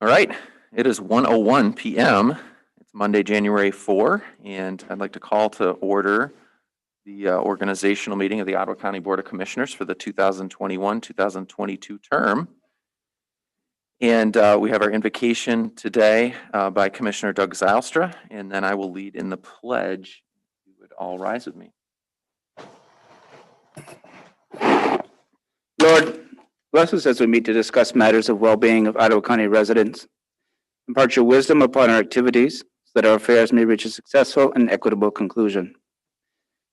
All right, it is 1:01 p.m. It's Monday, January 4, and I'd like to call to order the organizational meeting of the Ottawa County Board of Commissioners for the 2021-2022 term. And we have our invocation today by Commissioner Doug Zylstra, and then I will lead in the pledge. You would all rise with me. Lord, bless us as we meet to discuss matters of well-being of Ottawa County residents. Impart your wisdom upon our activities so that our affairs may reach a successful and equitable conclusion.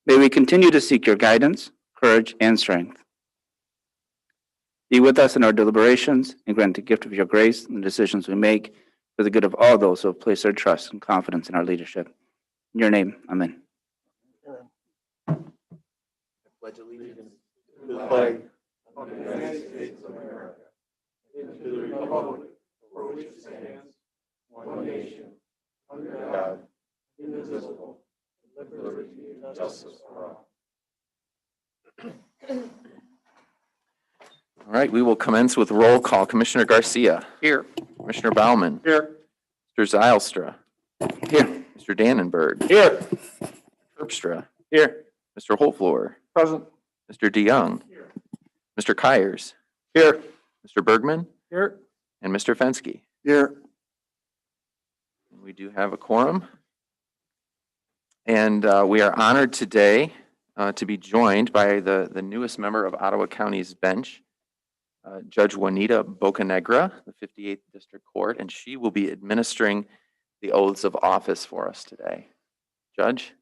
May we continue to seek your guidance, courage, and strength. Be with us in our deliberations and grant the gift of your grace in the decisions we make for the good of all those who have placed their trust and confidence in our leadership. In your name, amen. I pledge allegiance to the flag of the United States of America and to the republic for which it stands, one nation, under God, indivisible, with liberty and justice for all. All right, we will commence with roll call. Commissioner Garcia. Here. Commissioner Bauman. Here. Mr. Zylstra. Here. Mr. Dannenberg. Here. Terpstra. Here. Mr. Holtfloor. Present. Mr. DeYoung. Here. Mr. Kyers. Here. Mr. Bergman. Here. And Mr. Fensky. Here. We do have a quorum. And we are honored today to be joined by the newest member of Ottawa County's bench, Judge Juanita Bocanegra, the 58th District Court, and she will be administering the oaths of office for us today. Judge?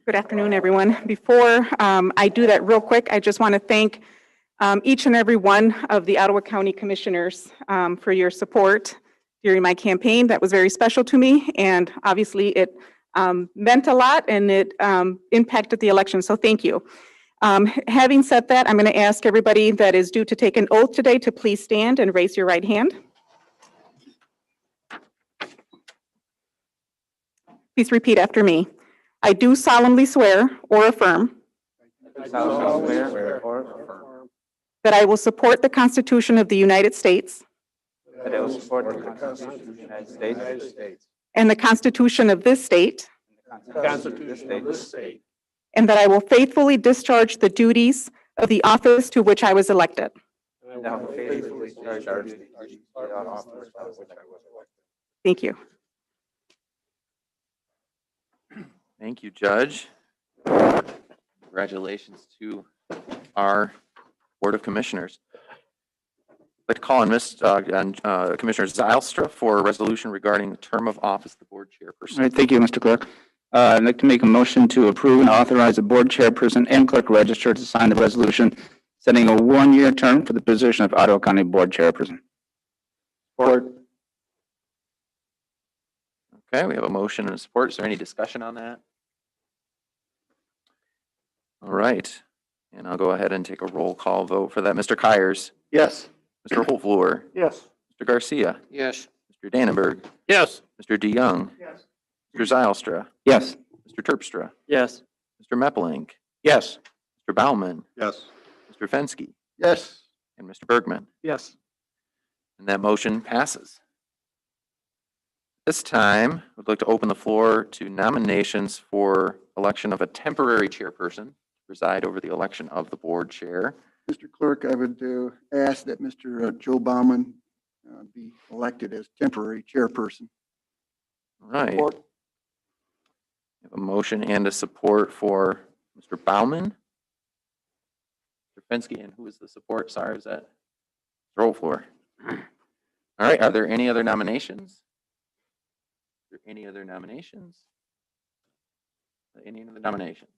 Good afternoon, everyone. Before I do that real quick, I just want to thank each and every one of the Ottawa County Commissioners for your support during my campaign. That was very special to me, and obviously it meant a lot and it impacted the election, so thank you. Having said that, I'm going to ask everybody that is due to take an oath today to please stand and raise your right hand. Please repeat after me. I do solemnly swear or affirm that I will support the Constitution of the United States That I will support the Constitution of the United States and the Constitution of this state, and the Constitution of this state, and that I will faithfully discharge the duties of the office to which I was elected. and I will faithfully discharge the duties of the office to which I was elected. Thank you. Thank you, Judge. Congratulations to our Board of Commissioners. I'd like to call on Commissioner Zylstra for a resolution regarding the term of office of the board chairperson. All right, thank you, Mr. Clerk. I'd like to make a motion to approve and authorize the board chairperson and clerk register to sign the resolution setting a one-year term for the position of Ottawa County Board Chairperson. Support. Okay, we have a motion and support. Is there any discussion on that? All right, and I'll go ahead and take a roll call vote for that. Mr. Kyers. Yes. Mr. Holtfloor. Yes. Mr. Garcia. Yes. Mr. Dannenberg. Yes. Mr. DeYoung. Yes. Mr. Zylstra. Yes. Mr. Terpstra. Yes. Mr. Meppelink. Yes. Mr. Bauman. Yes. Mr. Fensky. Yes. And Mr. Bergman. Yes. And that motion passes. This time, I'd like to open the floor to nominations for election of a temporary chairperson to preside over the election of the board chair. Mr. Clerk, I would ask that Mr. Joe Bauman be elected as temporary chairperson. All right. Support. We have a motion and a support for Mr. Bauman. Mr. Fensky, and who is the support? Sorry, is that roll floor? All right, are there any other nominations? Are there any other nominations? Any other nominations?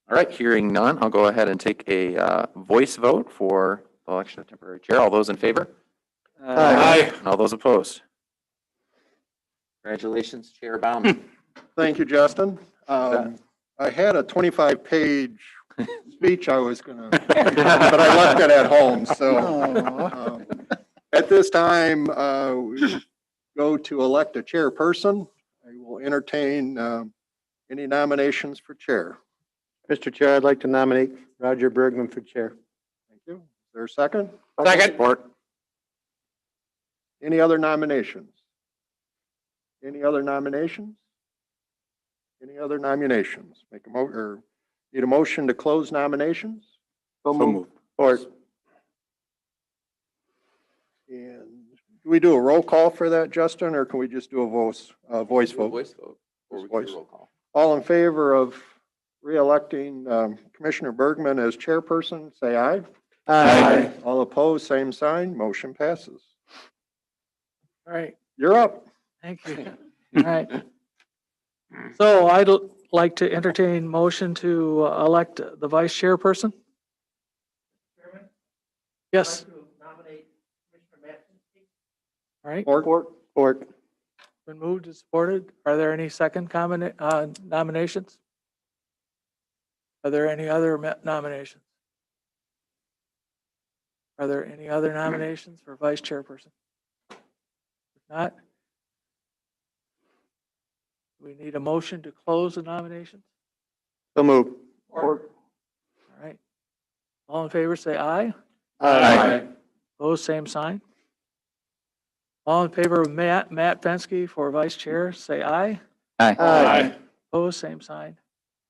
All right, hearing none, I'll go ahead and take a voice vote for the election of temporary chair. All those in favor? Aye. And all those opposed? Congratulations, Chair Bauman. Thank you, Justin. I had a 25-page speech I was going to, but I left it at home. So at this time, we go to elect a chairperson. I will entertain any nominations for chair. Mr. Chair, I'd like to nominate Roger Bergman for chair. Thank you. Is there a second? Second. Support. Any other nominations? Any other nominations? Any other nominations? Need a motion to close nominations? So moved. Support. And do we do a roll call for that, Justin, or can we just do a voice vote? Voice vote. Or we can Voice. do roll call. All in favor of re-electing Commissioner Bergman as chairperson, say aye. Aye. All opposed, same sign. Motion passes. All right, You're up. thank you. All right. So I'd like to entertain motion to elect the vice chairperson. Yes. All right, Support. been moved and supported. Are there any second nominations? Are there any other nominations? Are there any other nominations for vice chairperson? If not, we need a motion to close the nominations. So moved. All right. All in favor, say aye. Aye. Opposed, same sign. All in favor of Matt Fenske for vice chair, say aye. Aye. Opposed, same sign.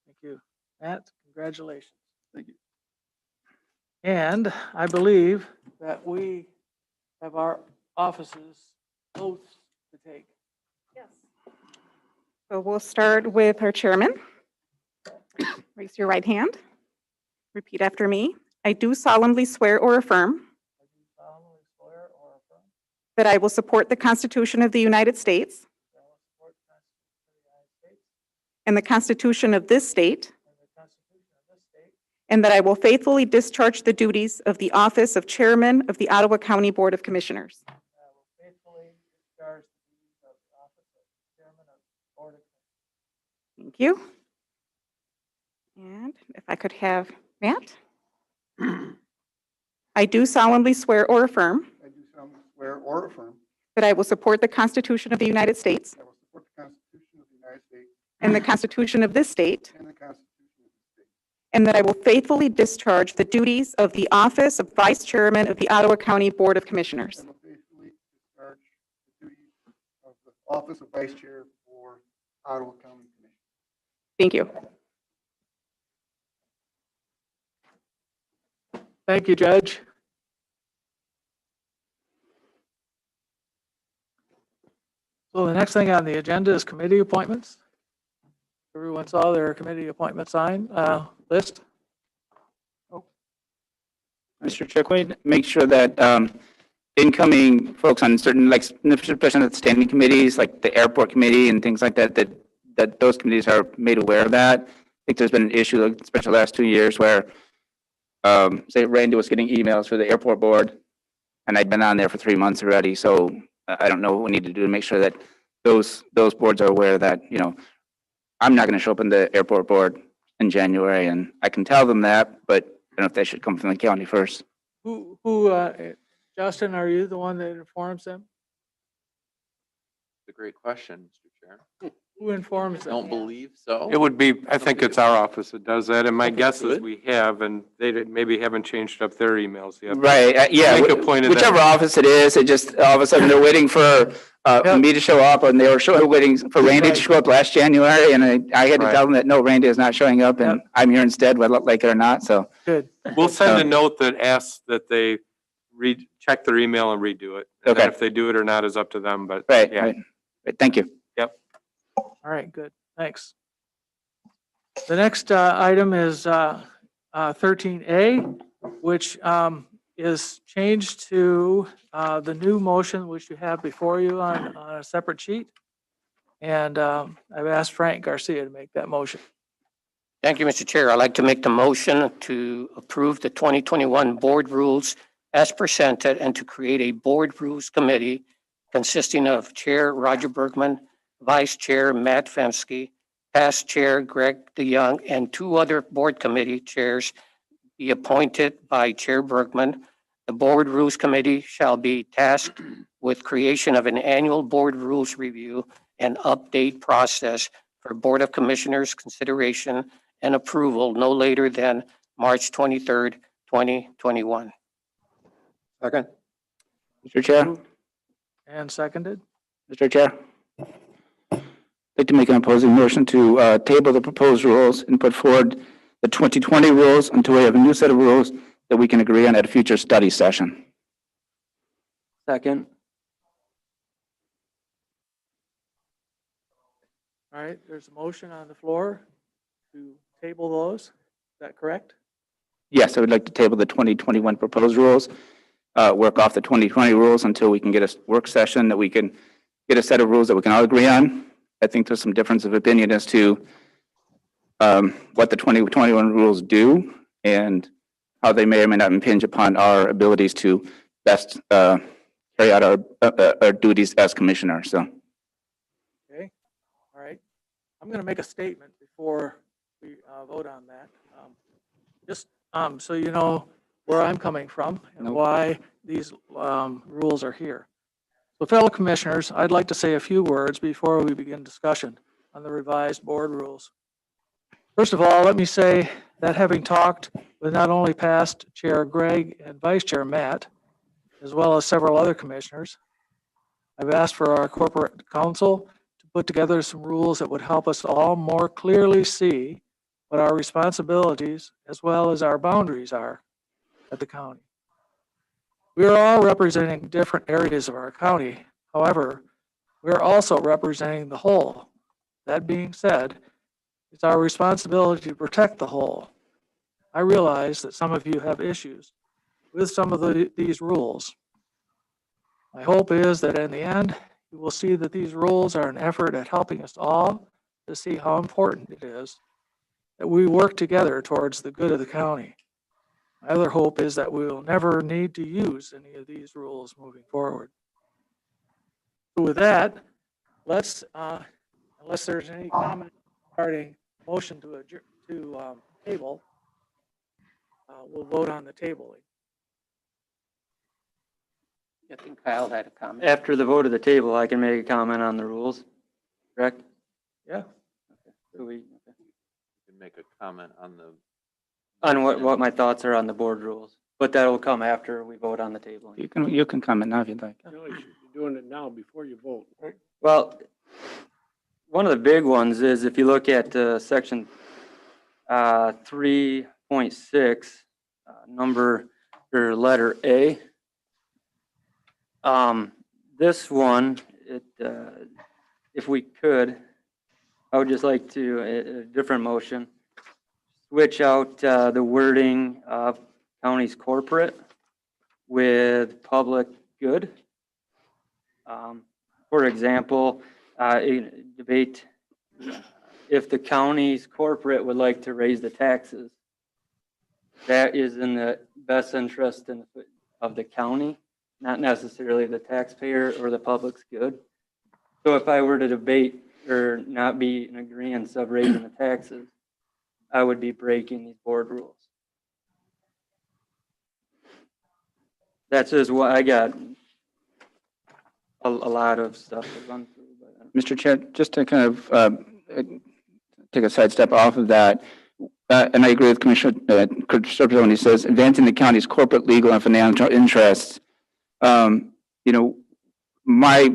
Thank you. Matt, congratulations. Thank you. And I believe that we have our offices oaths to take. Yes. So we'll start with our chairman. Raise your right hand. Repeat after me. I do solemnly swear or affirm I do solemnly swear or affirm that I will support the Constitution of the United States that I will support the Constitution of the United States and the Constitution of this state, and the Constitution of this state, and that I will faithfully discharge the duties of the office of chairman of the Ottawa County Board of Commissioners. and I will faithfully discharge the duties of the office of chairman of the Board of Commissioners. Thank you. And if I could have Matt? I do solemnly swear or affirm I do solemnly swear or affirm that I will support the Constitution of the United States that I will support the Constitution of the United States and the Constitution of this state, and the Constitution of the state, and that I will faithfully discharge the duties of the office of vice chairman of the Ottawa County Board of Commissioners. and will faithfully discharge the duties of the office of vice chair for Ottawa County Commission. Thank you. Thank you, Judge. So the next thing on the agenda is committee appointments. Everyone saw their committee appointment list. Mr. Chair, can we make sure that incoming folks on certain, like, especially at standing committees, like the airport committee and things like that, that those committees are made aware of that? I think there's been an issue, like, especially the last 2 years, where, say, Randy was getting emails for the airport board, and I'd been on there for 3 months already, so I don't know what we need to do to make sure that those boards are aware that, you know, I'm not going to show up in the airport board in January, and I can tell them that, but I don't know if that should come from the county first. Justin, are you the one that informs them? It's a great question, Mr. Chair. Who informs I them? don't believe so. It would be, I think it's our office that does that, and my Okay, guess is good. we have, and they maybe haven't changed up their emails yet. Right, yeah, Make a point of that. whichever office it is, it just, all of a sudden, they're waiting for Yep. me to show up, and they were waiting for Randy to show up last January, and I had to Right. tell them that, no, Randy is not showing up, and I'm here instead, whether I like it or not, so. Good. We'll send a note that asks that they check their email and redo it. And then Okay. if they do it or not is up to them, but Right, yeah. right. Right, thank you. All right, good. Thanks. The next item is 13A, which is changed to the new motion which you have before you on a separate sheet. And I've asked Frank Garcia to make that motion. Thank you, Mr. Chair. I'd like to make the motion to approve the 2021 board rules as presented and to create a board rules committee consisting of Chair Roger Bergman, Vice Chair Matt Fenske, past Chair Greg DeYoung, and 2 other board committee chairs be appointed by Chair Bergman. The board rules committee shall be tasked with creation of an annual board rules review and update process for Board of Commissioners consideration and approval no later than March 23rd, 2021. Second. Mr. Chair, And seconded. Mr. Chair. I'd like to make an opposing motion to table the proposed rules and put forward the 2020 rules until we have a new set of rules that we can agree on at a future study session. Second. All right, there's a motion on the floor to table those. Is that correct? Yes, I would like to table the 2021 proposed rules, work off the 2020 rules until we can get a work session that we can get a set of rules that we can all agree on. I think there's some difference of opinion as to what the 2021 rules do and how they may or may not impinge upon our abilities to best carry out our duties as commissioners. So, Okay, all right. I'm going to make a statement before we vote on that. Just so you know where I'm coming from and why these rules are here. So fellow commissioners, I'd like to say a few words before we begin discussion on the revised board rules. First of all, let me say that having talked with not only past Chair Greg and Vice Chair Matt, as well as several other commissioners, I've asked for our corporate counsel to put together some rules that would help us all more clearly see what our responsibilities as well as our boundaries are at the county. We are all representing different areas of our county. However, we are also representing the whole. That being said, it's our responsibility to protect the whole. I realize that some of you have issues with some of these rules. My hope is that in the end, you will see that these rules are an effort at helping us all to see how important it is that we work together towards the good of the county. My other hope is that we will never need to use any of these rules moving forward. So with that, let's, unless there's any comment regarding motion to table, we'll vote on the tabling. I think Kyle had a comment. After the vote of the table, I can make a comment on the rules, correct? Yeah. Do we, You can make a comment on the. on what my thoughts are on the board rules, but that will come after we vote on the table. you can comment now if you'd like. No, you're doing it now before you vote. Well, one of the big ones is if you look at section 3.6, number or letter A. This one, if we could, I would just like to, a different motion, switch out the wording of county's corporate with public good. For example, debate if the county's corporate would like to raise the taxes. That is in the best interest of the county, not necessarily the taxpayer or the public's good. So if I were to debate or not be in agreement of raising the taxes, I would be breaking these board rules. That's just what I got. A lot of stuff to run through. Mr. Chair, just to kind of take a sidestep off of that, and I agree with Commissioner Chairperson when he says advancing the county's corporate, legal, and financial interests. You know, my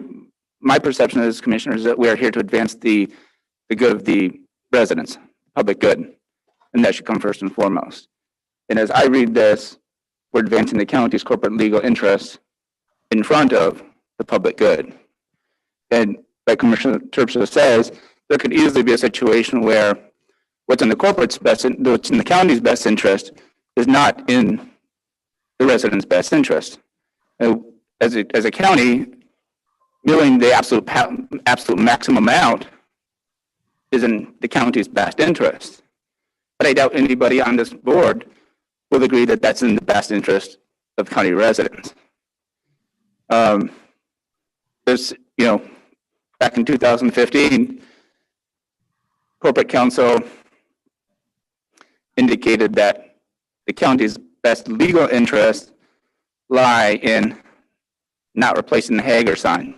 perception as commissioner is that we are here to advance the good of the residents, public good, and that should come first and foremost. And as I read this, we're advancing the county's corporate legal interests in front of the public good. And like Commissioner Chairperson says, there could easily be a situation where what's in the corporate's best, what's in the county's best interest is not in the residents' best interest. As a county, milling the absolute maximum amount is in the county's best interest. But I doubt anybody on this board will agree that that's in the best interest of county residents. There's, you know, back in 2015, corporate counsel indicated that the county's best legal interests lie in not replacing the Hager sign.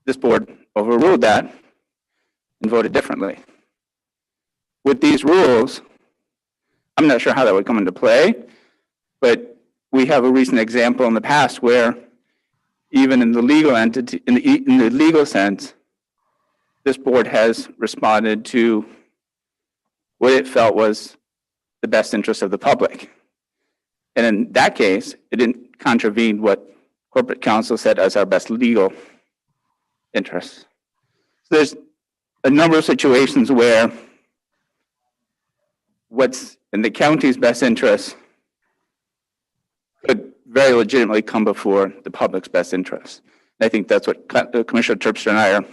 This board overruled that and voted differently. With these rules, I'm not sure how that would come into play, but we have a recent example in the past where even in the legal entity, in the legal sense, this board has responded to what it felt was the best interest of the public. And in that case, it didn't contravene what corporate counsel said as our best legal interest. So there's a number of situations where what's in the county's best interest could very legitimately come before the public's best interest. And I think that's what Commissioner Terpstra and I are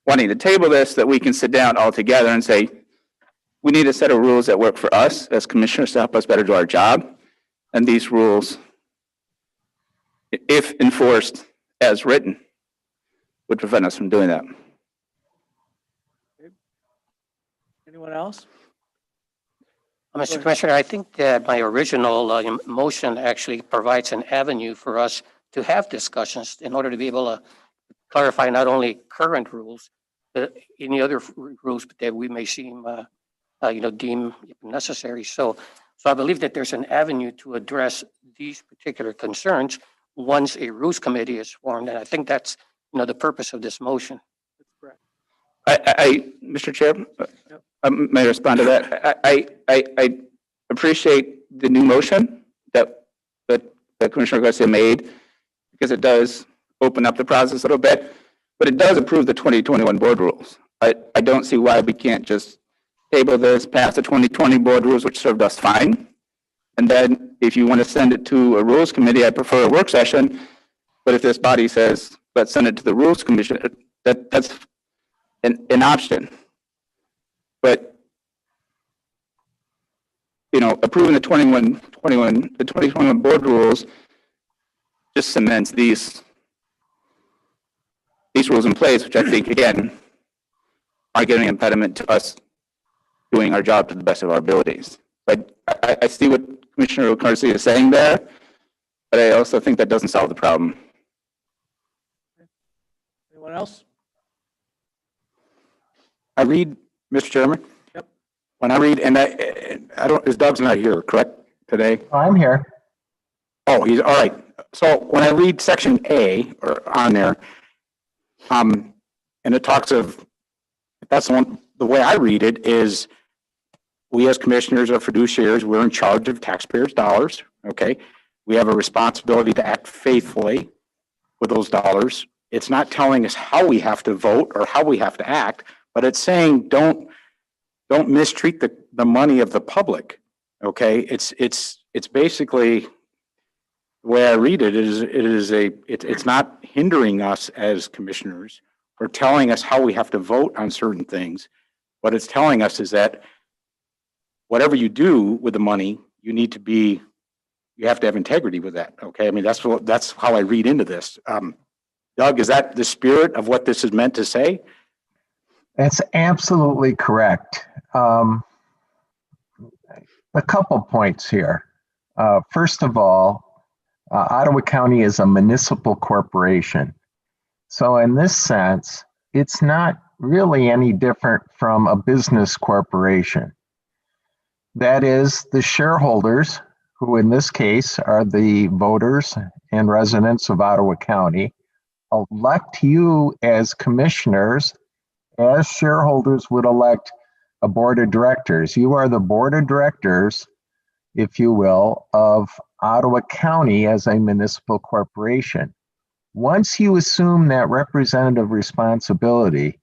wanting to table this, that we can sit down all together and say, we need a set of rules that work for us as commissioners to help us better do our job. And these rules, if enforced as written, would prevent us from doing that. Anyone else? Mr. Commissioner, I think that my original motion actually provides an avenue for us to have discussions in order to be able to clarify not only current rules, but any other rules that we may seem, deem necessary. So I believe that there's an avenue to address these particular concerns once a rules committee is formed. And I think that's, the purpose of this motion. That's correct. Mr. Chair, may I respond to that? I appreciate the new motion that Commissioner Garcia made, because it does open up the process a little bit, but it does approve the 2021 board rules. I don't see why we can't just table this, pass the 2020 board rules, which served us fine. And then if you want to send it to a rules committee, I prefer a work session. But if this body says, let's send it to the rules commission, that's an option. But, approving the 2021 board rules just cements these rules in place, which I think, again, are giving an impediment to us doing our job to the best of our abilities. But I see what Commissioner Garcia is saying there, but I also think that doesn't solve the problem. Anyone else? I read, Mr. Chairman. Yep. When I read, and I don't, is Doug's not here, correct, today? I'm here. Oh, he's, all right. So when I read section A, or on there, and it talks of, that's the way I read it is, we as commissioners or fiduciaries, we're in charge of taxpayers' dollars, okay? We have a responsibility to act faithfully with those dollars. It's not telling us how we have to vote or how we have to act, but it's saying don't mistreat the money of the public, okay? It's basically, the way I read it is it's not hindering us as commissioners or telling us how we have to vote on certain things. What it's telling us is that whatever you do with the money, you have to have integrity with that, okay? I mean, that's how I read into this. Doug, is that the spirit of what this is meant to say? That's absolutely correct. A couple points here. First of all, Ottawa County is a municipal corporation. So in this sense, it's not really any different from a business corporation. That is, the shareholders, who in this case are the voters and residents of Ottawa County, elect you as commissioners, as shareholders would elect a board of directors. You are the board of directors, if you will, of Ottawa County as a municipal corporation. Once you assume that representative responsibility,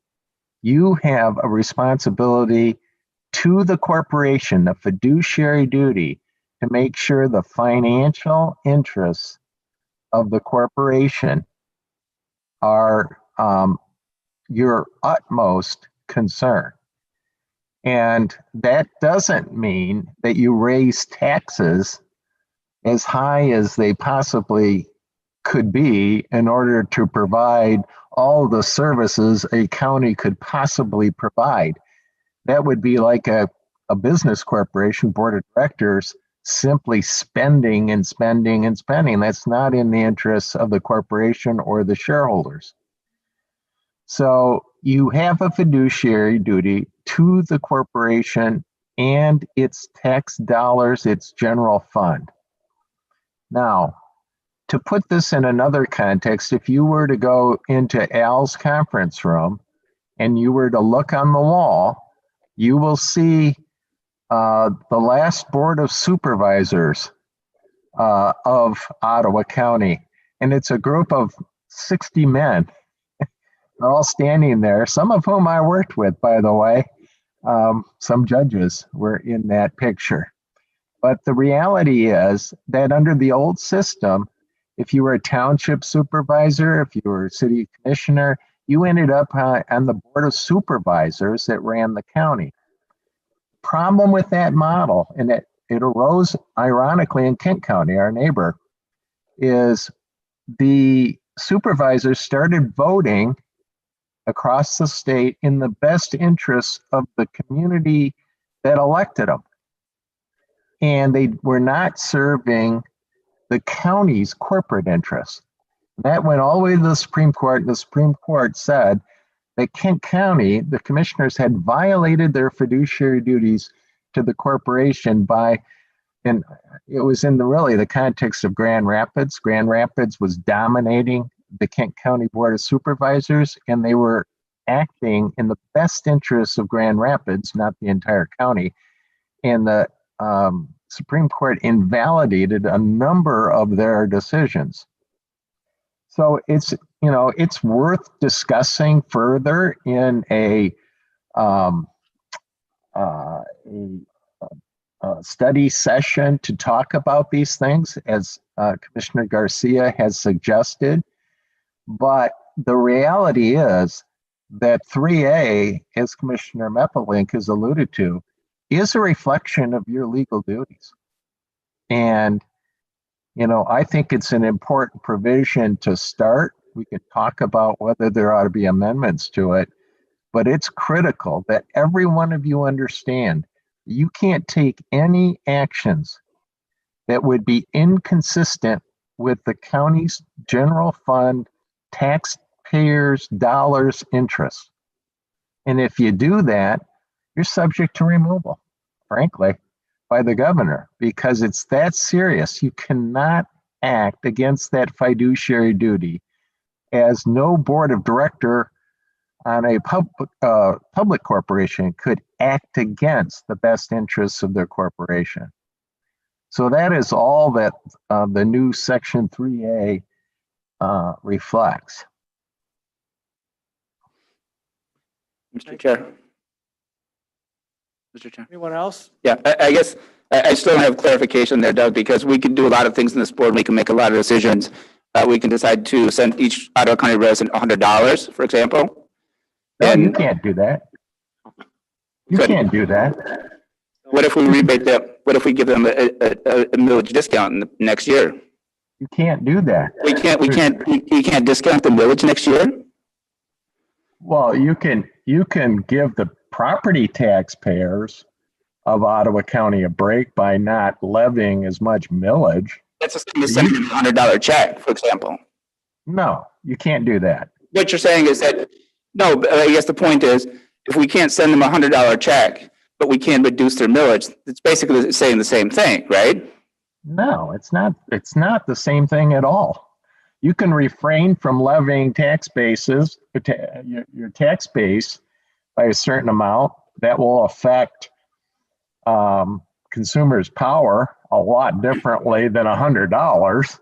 you have a responsibility to the corporation, a fiduciary duty to make sure the financial interests of the corporation are your utmost concern. And that doesn't mean that you raise taxes as high as they possibly could be in order to provide all the services a county could possibly provide. That would be like a business corporation board of directors simply spending and spending and spending. That's not in the interests of the corporation or the shareholders. So you have a fiduciary duty to the corporation and its tax dollars, its general fund. Now, to put this in another context, if you were to go into Al's conference room and you were to look on the wall, you will see the last Board of Supervisors of Ottawa County. And it's a group of 60 men. They're all standing there, some of whom I worked with, by the way. Some judges were in that picture. But the reality is that under the old system, if you were a township supervisor, if you were a city commissioner, you ended up on the Board of Supervisors that ran the county. Problem with that model, and it arose ironically in Kent County, our neighbor, is the supervisors started voting across the state in the best interests of the community that elected them. And they were not serving the county's corporate interests. That went all the way to the Supreme Court. And the Supreme Court said that Kent County, the commissioners had violated their fiduciary duties to the corporation by, and it was in the context of Grand Rapids. Grand Rapids was dominating the Kent County Board of Supervisors, and they were acting in the best interests of Grand Rapids, not the entire county. And the Supreme Court invalidated a number of their decisions. So it's worth discussing further in a study session to talk about these things, as Commissioner Garcia has suggested. But the reality is that 3A, as Commissioner Meppelink has alluded to, is a reflection of your legal duties. And, I think it's an important provision to start. We can talk about whether there ought to be amendments to it, but it's critical that every one of you understand you can't take any actions that would be inconsistent with the county's general fund taxpayers' dollars interests. And if you do that, you're subject to removal, frankly, by the governor, because it's that serious. You cannot act against that fiduciary duty, as no board of director on a public corporation could act against the best interests of their corporation. So that is all that the new Section 3A reflects. Mr. Chair. Mr. Chair. Anyone else? Yeah, I guess I still don't have clarification there, Doug, because we can do a lot of things in this board. We can make a lot of decisions. We can decide to send each Ottawa County resident $100, for example. No, And you can't do that. You Good. can't do that. what if we rebate them? What if we give them a millage discount in the next year? You can't do that. We can't discount the millage next year? Well, you can give the property taxpayers of Ottawa County a break by not levying as much millage. That's the same as sending a $100 check, for example. No, you can't do that. What you're saying is that, no, but I guess the point is, if we can't send them a $100 check, but we can reduce their millage, it's basically saying the same thing, right? No, it's not. It's not the same thing at all. You can refrain from levying tax bases, your tax base, by a certain amount. That will affect consumers' power a lot differently than $100.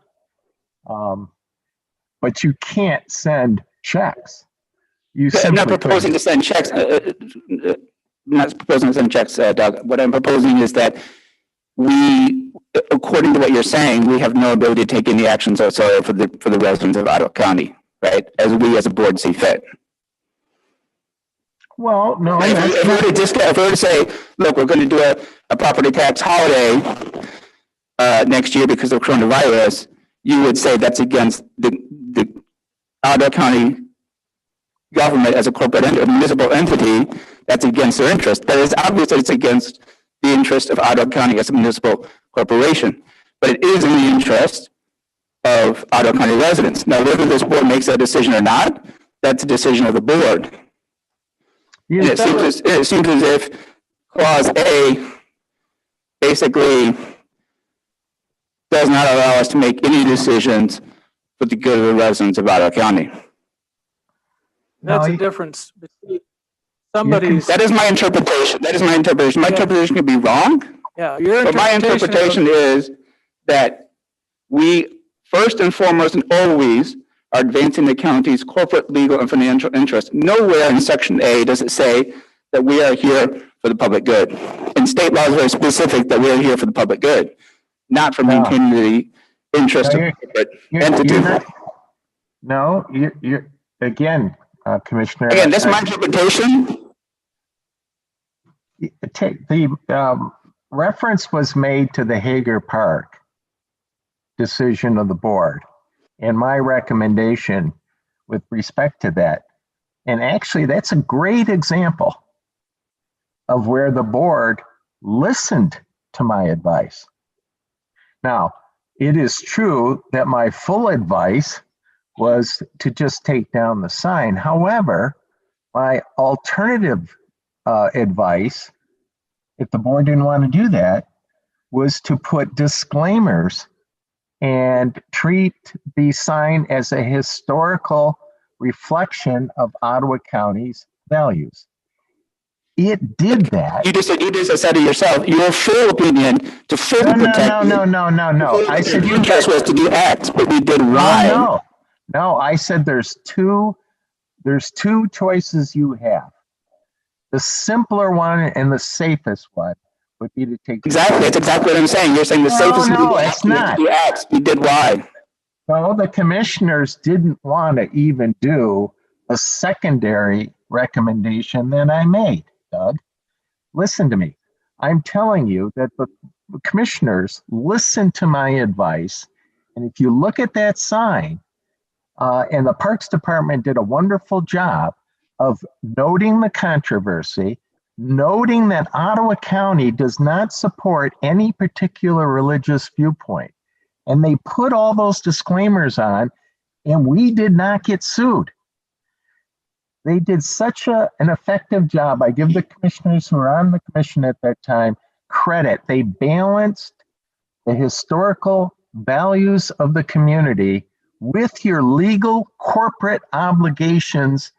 But you can't send checks. I'm not proposing to send checks. I'm not proposing to send checks, Doug. What I'm proposing is that we, according to what you're saying, we have no ability to take any actions whatsoever for the residents of Ottawa County, right? As we as a board see fit. Well, no. If we were to say, look, we're going to do a property tax holiday next year because of coronavirus, you would say that's against the Ottawa County government as a corporate a municipal entity. That's against their interest. That is obvious that it's against the interest of Ottawa County as a municipal corporation, but it is in the interest of Ottawa County residents. Now, whether this board makes that decision or not, that's a decision of the board. And it seems as if Clause A basically does not allow us to make any decisions for the good of the residents of Ottawa County. That's No, a difference between can- somebody's, That is my interpretation. That is my interpretation. My Yeah. interpretation could be wrong, yeah, your but my interpretation is that we, first and foremost and always, are advancing the county's corporate, legal, and financial interests. Nowhere in Section A does it say that we are here for the public good. And state law is very specific that we are here for the public good, not for No. maintaining the interest No, of you're- corporate You're entity. not, no, you're, again, Commissioner. Again, that's my interpretation. The reference was made to the Hager Park decision of the board and my recommendation with respect to that. And actually, that's a great example of where the board listened to my advice. Now, it is true that my full advice was to just take down the sign. However, my alternative advice, if the board didn't want to do that, was to put disclaimers and treat the sign as a historical reflection of Ottawa County's values. It did that. You just said it yourself. Your full opinion to fully protect. No. I said your interest was to do X, but we did Y. No, I said there's two choices you have. The simpler one and the safest one would be to take. Exactly. That's exactly what I'm saying. You're saying the safest. No, it's not. To do X, we did Y. No, the commissioners didn't want to even do a secondary recommendation that I made, Doug. Listen to me. I'm telling you that the commissioners listened to my advice. And if you look at that sign, and the Parks Department did a wonderful job of noting the controversy, noting that Ottawa County does not support any particular religious viewpoint. And they put all those disclaimers on, and we did not get sued. They did such an effective job. I give the commissioners who were on the commission at that time credit. They balanced the historical values of the community with your legal corporate obligations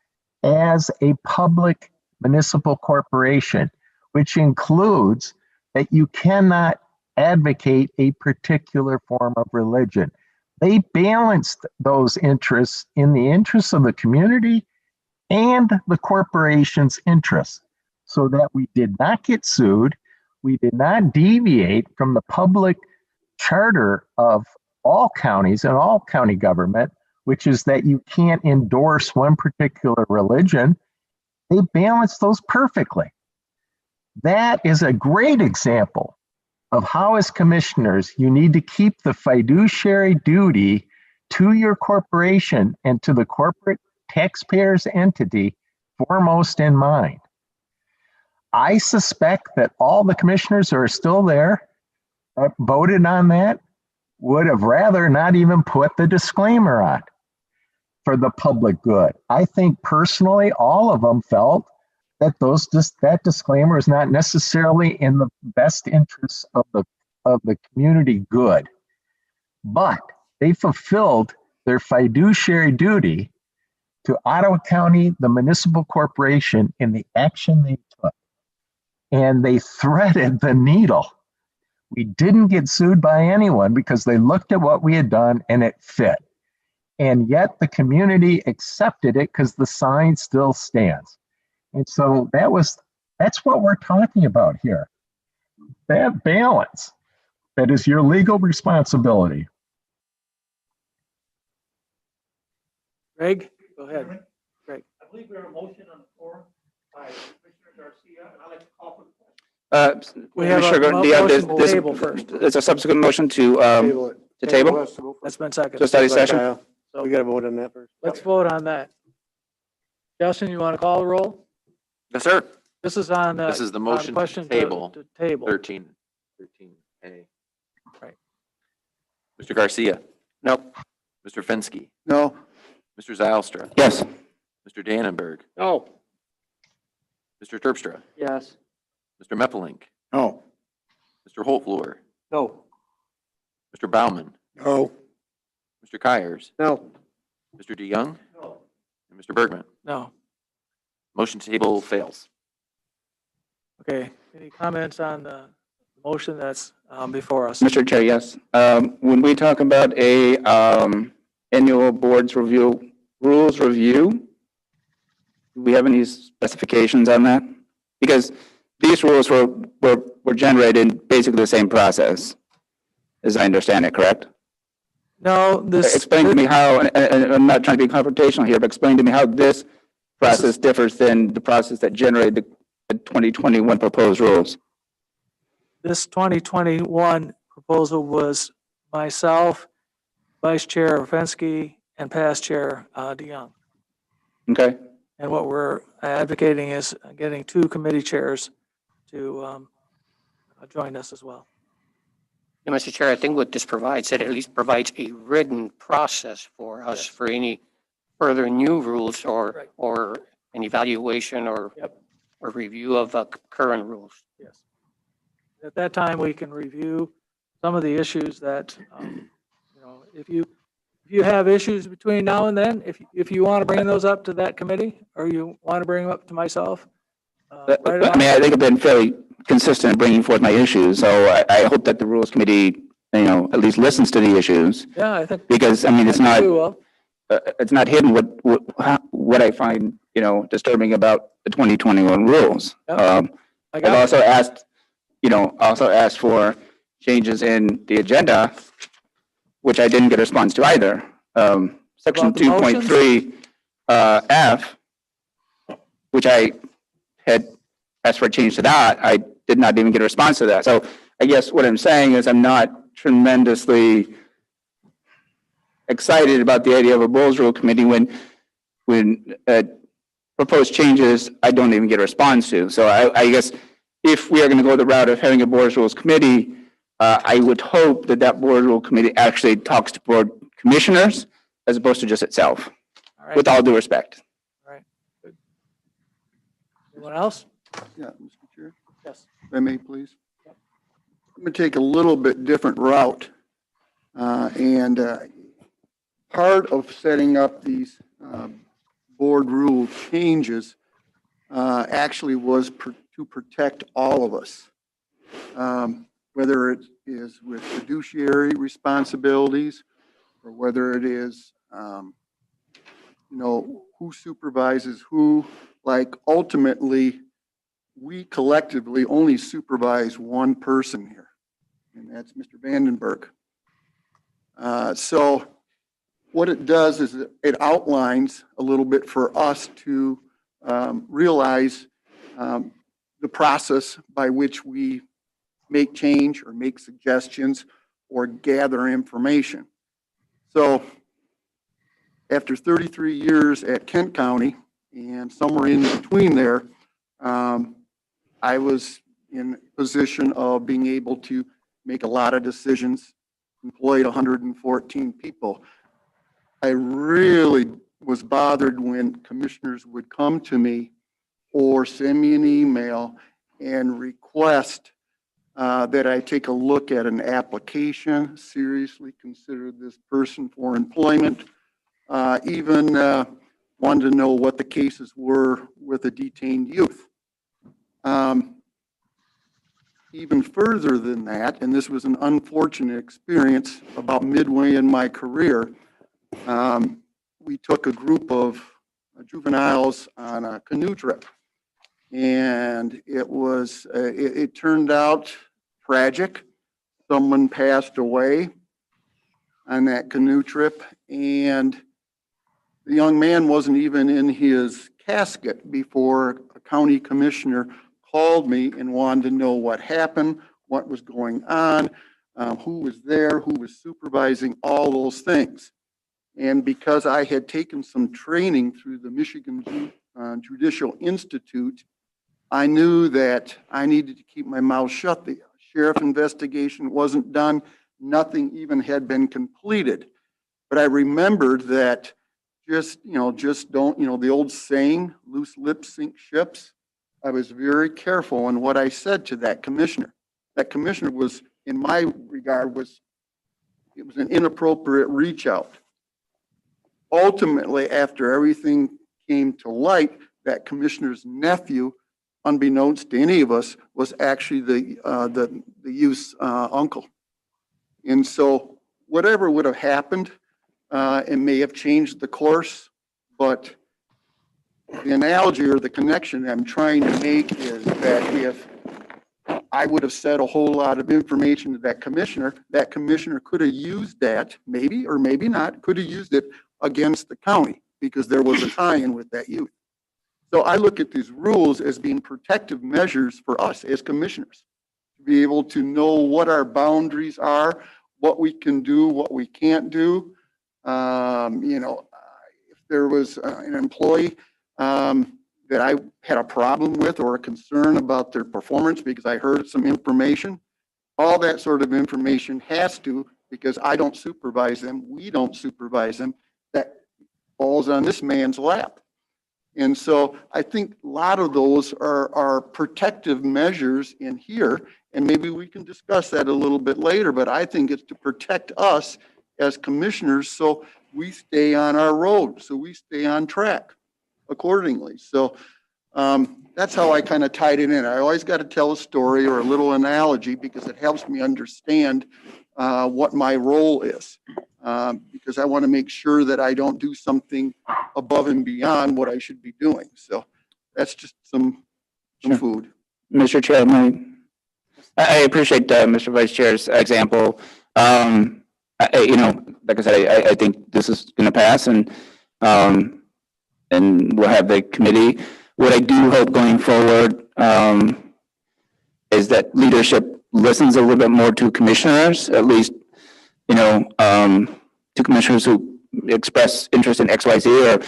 as a public municipal corporation, which includes that you cannot advocate a particular form of religion. They balanced those interests in the interests of the community and the corporation's interests so that we did not get sued. We did not deviate from the public charter of all counties and all county government, which is that you can't endorse one particular religion. They balanced those perfectly. That is a great example of how, as commissioners, you need to keep the fiduciary duty to your corporation and to the corporate taxpayers entity foremost in mind. I suspect that all the commissioners who are still there that voted on that would have rather not even put the disclaimer on for the public good. I think personally, all of them felt that that disclaimer is not necessarily in the best interests of the community good, but they fulfilled their fiduciary duty to Ottawa County, the municipal corporation, in the action they took. And they threaded the needle. We didn't get sued by anyone because they looked at what we had done and it fit. And yet the community accepted it because the sign still stands. And so that's what we're talking about here. That balance, that is your legal responsibility. Greg, go ahead. I believe we have a motion on the floor by Commissioner Garcia, and I'd like to call for the question. We have a motion to table first. There's a subsequent motion to table. That's been seconded. To study session. So we got to vote on that first. Let's vote on that. Justin, you want to call the roll? Yes, sir. This is on. This is the on motion to question table to table. 13A. Right. Mr. Garcia, No. Mr. Fenske, No. Mr. Zylstra, Yes. Mr. Dannenberg, No. Mr. Terpstra, Yes. Mr. Meppelink, No. Mr. Holtvluwer, No. Mr. Baumann, No. Mr. Kyers, No. Mr. DeYoung, and Mr. Bergman. No. Motion to table fails. Okay. Any comments on the motion that's before us? Mr. Chair, yes. When we talk about a annual board's rules review, do we have any specifications on that? Because these rules were generated in basically the same process, as I understand it, correct? No, this. Explain to me how, and I'm not trying to be confrontational here, but explain to me how this process differs than the process that generated the 2021 proposed rules. This 2021 proposal was myself, Vice Chair Orfensky, and past Chair DeYoung. Okay? And what we're advocating is getting 2 committee chairs to join us as well. Yeah, Mr. Chair, I think what this provides, it at least provides a written process for us for any further new rules Right. or an evaluation or Yep. or review of current rules. Yes. At that time, we can review some of the issues that, if you have issues between now and then, if you want to bring those up to that committee or you want to bring them up to myself, write it I mean, on. I think I've been fairly consistent in bringing forth my issues, so I hope that the Rules Committee, at least listens to the issues, Yeah, I think. because, I mean, it's I not, think we will. it's not hidden what I find, disturbing about the 2021 rules. Yep. I I've got it. also asked for changes in the agenda, which I didn't get a response to either. Section About the motions? 2.3 F, which I had asked for a change to that, I did not even get a response to that. So I guess what I'm saying is I'm not tremendously excited about the idea of a Bulls Rule Committee when proposed changes I don't even get a response to. So I guess if we are going to go the route of having a Board Rules Committee, I would hope that Board Rule Committee actually talks to board commissioners as opposed to just itself, All right. with all due respect. All right. Good. Anyone else? Yeah, Mr. Chair, Yes. if I may, please. I'm going to take a little bit different route. And part of setting up these board rule changes actually was to protect all of us. Whether it is with fiduciary responsibilities or whether it is, who supervises who, like ultimately, we collectively only supervise one person here, and that's Mr. Vandenberg. So what it does is it outlines a little bit for us to realize the process by which we make change or make suggestions or gather information. So after 33 years at Kent County and somewhere in between there, I was in a position of being able to make a lot of decisions, employed 114 people. I really was bothered when commissioners would come to me or send me an email and request that I take a look at an application, seriously consider this person for employment, even wanted to know what the cases were with a detained youth. Even further than that, and this was an unfortunate experience about midway in my career, we took a group of juveniles on a canoe trip. And it turned out tragic. Someone passed away on that canoe trip, and the young man wasn't even in his casket before a county commissioner called me and wanted to know what happened, what was going on, who was there, who was supervising, all those things. And because I had taken some training through the Michigan Judicial Institute, I knew that I needed to keep my mouth shut. The sheriff investigation wasn't done. Nothing even had been completed. But I remembered that just don't, the old saying, loose lips sink ships. I was very careful in what I said to that commissioner. That commissioner was, in my regard, was it was an inappropriate reach out. Ultimately, after everything came to light, that commissioner's nephew, unbeknownst to any of us, was actually the youth's uncle. And so whatever would have happened, it may have changed the course, but the analogy or the connection I'm trying to make is that if I would have said a whole lot of information to that commissioner could have used that, maybe or maybe not, could have used it against the county because there was a tie-in with that youth. So I look at these rules as being protective measures for us as commissioners, to be able to know what our boundaries are, what we can do, what we can't do. If there was an employee that I had a problem with or a concern about their performance because I heard some information, all that sort of information has to, because I don't supervise them, we don't supervise them, that falls on this man's lap. And so I think a lot of those are protective measures in here, and maybe we can discuss that a little bit later, but I think it's to protect us as commissioners so we stay on our road, so we stay on track accordingly. So that's how I kind of tied it in. I always got to tell a story or a little analogy because it helps me understand what my role is. Because I want to make sure that I don't do something above and beyond what I should be doing. So that's just some food. Mr. Chair, I appreciate Mr. Vice Chair's example. Like I said, I think this is going to pass, and we'll have the committee. What I do hope going forward is that leadership listens a little bit more to commissioners, at least, to commissioners who express interest in XYZ or,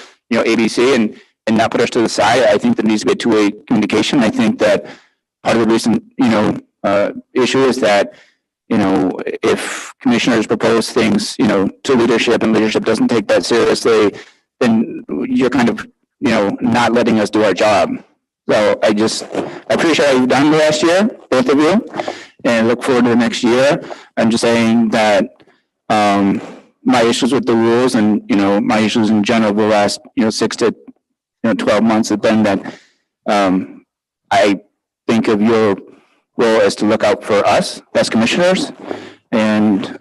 ABC, and not put us to the side. I think there needs to be a two-way communication. I think that part of the recent, issue is that, if commissioners propose things, to leadership and leadership doesn't take that seriously, then you're kind of, not letting us do our job. So I appreciate what you've done the last year, both of you, and look forward to the next year. I'm just saying that my issues with the rules and, my issues in general the last, 6 to 12 months have been that I think of your role as to look out for us as commissioners, and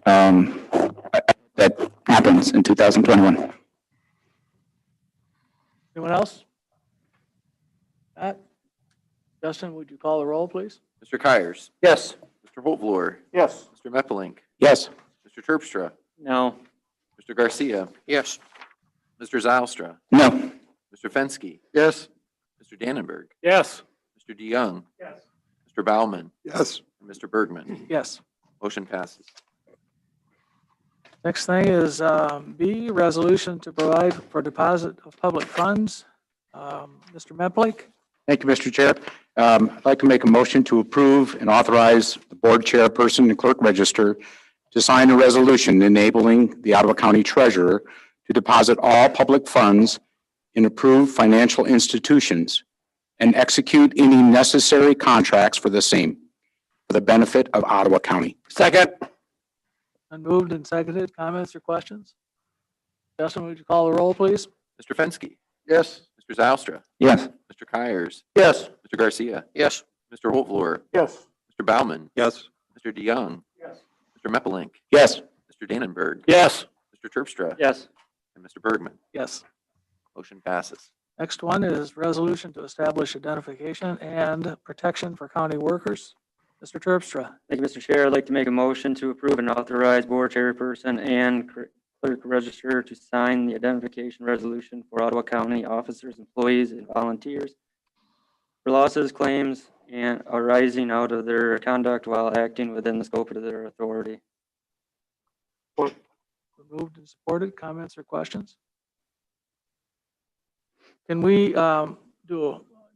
that happens in 2021. Anyone else? Matt? Justin, would you call the roll, please? Mr. Kyers. Yes. Mr. Holtvluer. Yes. Mr. Meppelink. Yes. Mr. Terpstra. No. Mr. Garcia. Yes. Mr. Zylstra. No. Mr. Fenske. Yes. Mr. Dannenberg. Yes. Mr. DeYoung. Yes. Mr. Baumann. Yes. And Mr. Bergman. Yes. Motion passes. Next thing is B, resolution to provide for deposit of public funds. Mr. Meplink? Thank you, Mr. Chair. I'd like to make a motion to approve and authorize the board chairperson and clerk register to sign a resolution enabling the Ottawa County Treasurer to deposit all public funds in approved financial institutions and execute any necessary contracts for the same for the benefit of Ottawa County. Second. Unmoved and seconded. Comments or questions? Justin, would you call the roll, please? Mr. Fenske. Yes. Mr. Zylstra. Yes. Mr. Kyers. Yes. Mr. Garcia. Yes. Mr. Holtvluer. Yes. Mr. Baumann. Yes. Mr. DeYoung. Yes. Mr. Meppelink. Yes. Mr. Dannenberg. Yes. Mr. Terpstra. Yes. And Mr. Bergman. Yes. Motion passes. Next one is resolution to establish identification and protection for county workers. Mr. Terpstra? Thank you, Mr. Chair. I'd like to make a motion to approve and authorize board chairperson and clerk register to sign the identification resolution for Ottawa County officers, employees, and volunteers for losses, claims, and arising out of their conduct while acting within the scope of their authority. Moved and supported. Comments or questions? Can we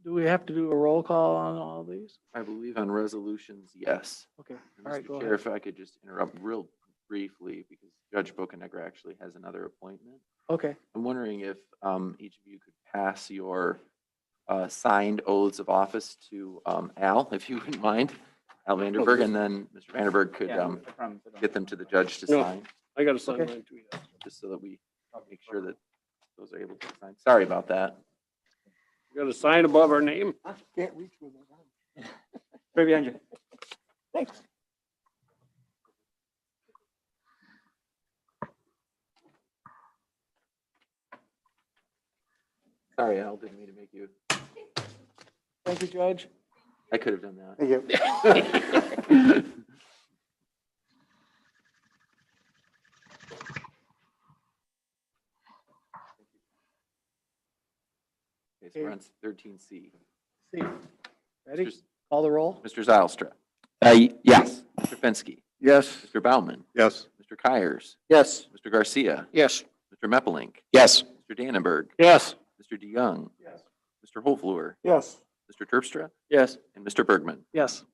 do we have to do a roll call on all these? I believe on resolutions, yes. Okay. And All right, Mr. go Chair, ahead. if I could just interrupt real briefly, because Judge Bocanegra actually has another appointment. Okay. I'm wondering if each of you could pass your signed oaths of office to Al, if you wouldn't mind, Al Vanderberg, and then Mr. Vanderberg could get them to the judge to No. sign. I gotta sign Okay. mine too. Yeah. just so that we make sure that those are able to be signed. Sorry about that. We got a sign above our name. Can't reach with it. Right behind you. Thanks. Sorry, Al, didn't mean to make you, Thank you, Judge. I could have done that. Thank you. Okay, so we're on 13C. See. Ready? Mr. Call the roll? Mr. Zylstra. Yes. Mr. Fenske. Yes. Mr. Baumann. Yes. Mr. Kyers. Yes. Mr. Garcia. Yes. Mr. Meppelink. Yes. Mr. Dannenberg. Yes. Mr. DeYoung. Yes. Mr. Holfluer. Yes. Mr. Terpstra. Yes. And Mr. Bergman. Yes.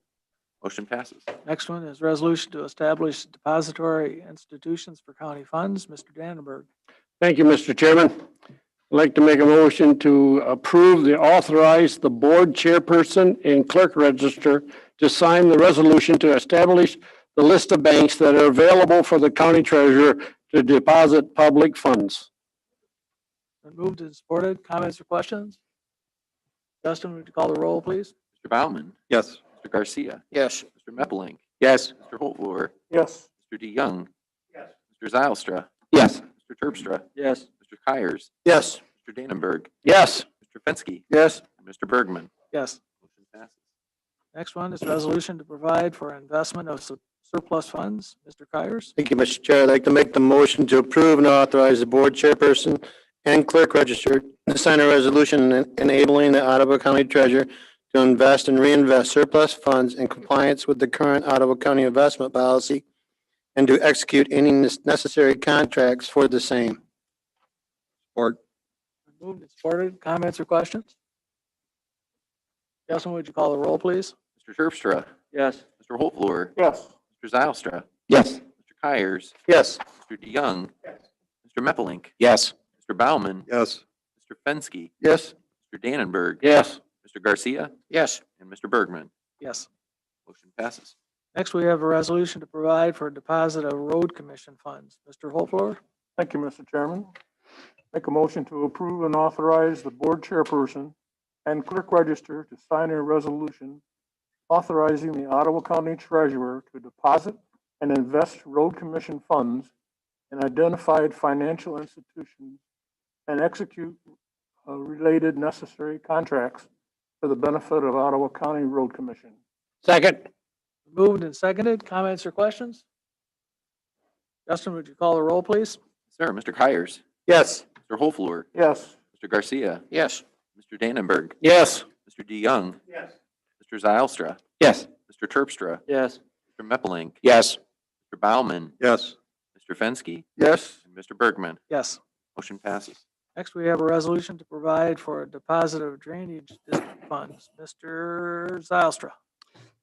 Motion passes. Next one is resolution to establish depository institutions for county funds. Mr. Dannenberg. Thank you, Mr. Chairman. I'd like to make a motion to approve the authorize the board chairperson and clerk register to sign the resolution to establish the list of banks that are available for the county treasurer to deposit public funds. Been moved and supported. Comments or questions? Justin, would you call the roll, please? Mr. Baumann. Yes. Mr. Garcia. Yes. Mr. Meppelink. Yes. Mr. Holfluer. Yes. Mr. DeYoung. Yes. Mr. Zylstra. Yes. Mr. Terpstra. Yes. Mr. Kyers. Yes. Mr. Dannenberg. Yes. Mr. Fenske. Yes. And Mr. Bergman. Yes. Motion passes. Next one is resolution to provide for investment of surplus funds. Mr. Kyers. Thank you, Mr. Chair. I'd like to make the motion to approve and authorize the board chairperson and clerk register to sign a resolution enabling the Ottawa County Treasurer to invest and reinvest surplus funds in compliance with the current Ottawa County investment policy and to execute any necessary contracts for the same. Support. Been moved and supported. Comments or questions? Justin, would you call the roll, please? Mr. Terpstra. Yes. Mr. Holfluer. Yes. Mr. Zylstra. Yes. Mr. Kyers. Yes. Mr. DeYoung. Mr. Meppelink. Yes. Mr. Baumann. Yes. Mr. Fenske. Yes. Mr. Dannenberg. Yes. Mr. Garcia. Yes. And Mr. Bergman. Yes. Motion passes. Next, we have a resolution to provide for a deposit of road commission funds. Mr. Holfloor. Thank you, Mr. Chairman. Make a motion to approve and authorize the board chairperson and clerk register to sign a resolution authorizing the Ottawa County Treasurer to deposit and invest road commission funds in identified financial institutions and execute related necessary contracts for the benefit of Ottawa County Road Commission. Second. Moved and seconded. Comments or questions? Justin, would you call the roll, please? Sir, Mr. Kyers. Yes. Mr. Holfluer. Yes. Mr. Garcia. Yes. Mr. Dannenberg. Yes. Mr. DeYoung. Yes. Mr. Zylstra. Yes. Mr. Terpstra. Yes. Mr. Meppelink. Yes. Mr. Baumann. Yes. Mr. Fenske. Yes. And Mr. Bergman. Yes. Motion passes. Next, we have a resolution to provide for a deposit of drainage district funds. Mr. Zylstra.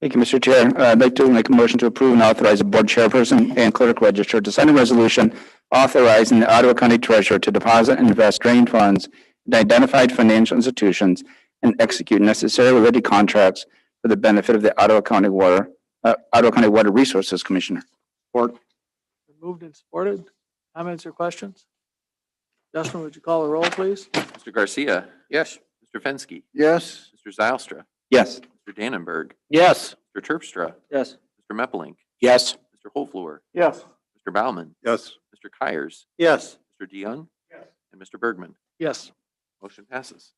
Thank you, Mr. Chair. I'd like to make a motion to approve and authorize the board chairperson and clerk register to sign a resolution authorizing the Ottawa County Treasurer to deposit and invest drain funds in identified financial institutions and execute necessary related contracts for the benefit of the Ottawa County Water Resources Commissioner. Support. Moved and supported. Comments or questions? Justin, would you call the roll, please? Mr. Garcia. Yes. Mr. Fenske. Yes. Mr. Zylstra. Yes. Mr. Dannenberg. Yes. Mr. Terpstra. Yes. Mr. Meppelink. Yes. Mr. Holfluer. Yes. Mr. Baumann. Yes. Mr. Kyers. Yes. Mr. DeYoung. Yes. And Mr. Bergman. Yes. Motion passes.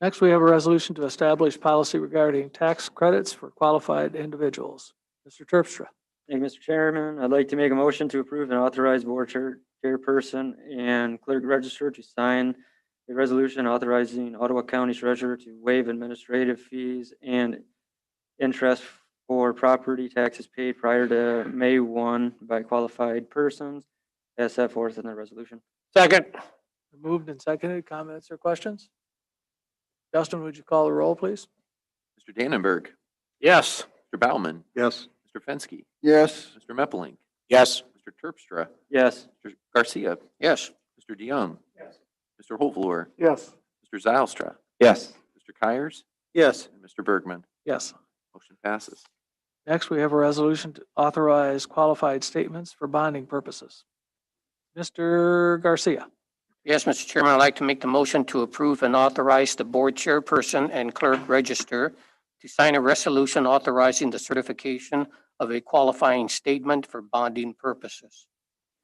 Next, we have a resolution to establish policy regarding tax credits for qualified individuals. Mr. Terpstra. Thank you, Mr. Chairman. I'd like to make a motion to approve and authorize board chairperson and clerk register to sign a resolution authorizing Ottawa County Treasurer to waive administrative fees and interest for property taxes paid prior to May 1 by qualified persons as set forth in the resolution. Second. Moved and seconded. Comments or questions? Justin, would you call the roll, please? Mr. Dannenberg. Yes. Mr. Baumann. Yes. Mr. Fenske. Yes. Mr. Meppelink. Yes. Mr. Terpstra. Yes. Mr. Garcia. Yes. Mr. DeYoung. Yes. Mr. Holfluer. Yes. Mr. Zylstra. Yes. Mr. Kyers. Yes. And Mr. Bergman. Yes. Motion passes. Next, we have a resolution to authorize qualified statements for bonding purposes. Mr. Garcia. Yes, Mr. Chairman, I'd like to make the motion to approve and authorize the board chairperson and clerk register to sign a resolution authorizing the certification of a qualifying statement for bonding purposes.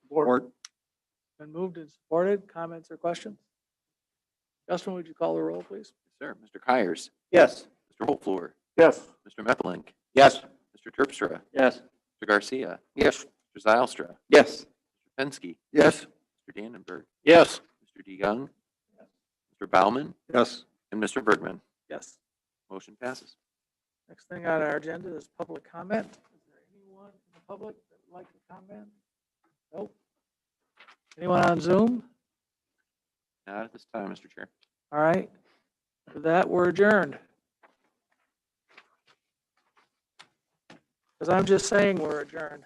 Support. Been moved and supported. Comments or questions? Justin, would you call the roll, please? Sir, Mr. Kyers, Yes. Mr. Holtfloor, Yes. Mr. Meppelink, Yes. Mr. Terpstra, Yes. Mr. Garcia, Yes. Mr. Zylstra, Yes. Mr. Pensky, Yes. Mr. Dannenberg, Yes. Mr. DeYoung, Mr. Baumann, Yes. and Mr. Bergman. Yes. Motion passes. Next thing on our agenda is public comment. Is there anyone in the public that would like to comment? Nope. Anyone on Zoom? Not at this time, Mr. Chair. All right. With that, we're adjourned. Because I'm just saying we're adjourned.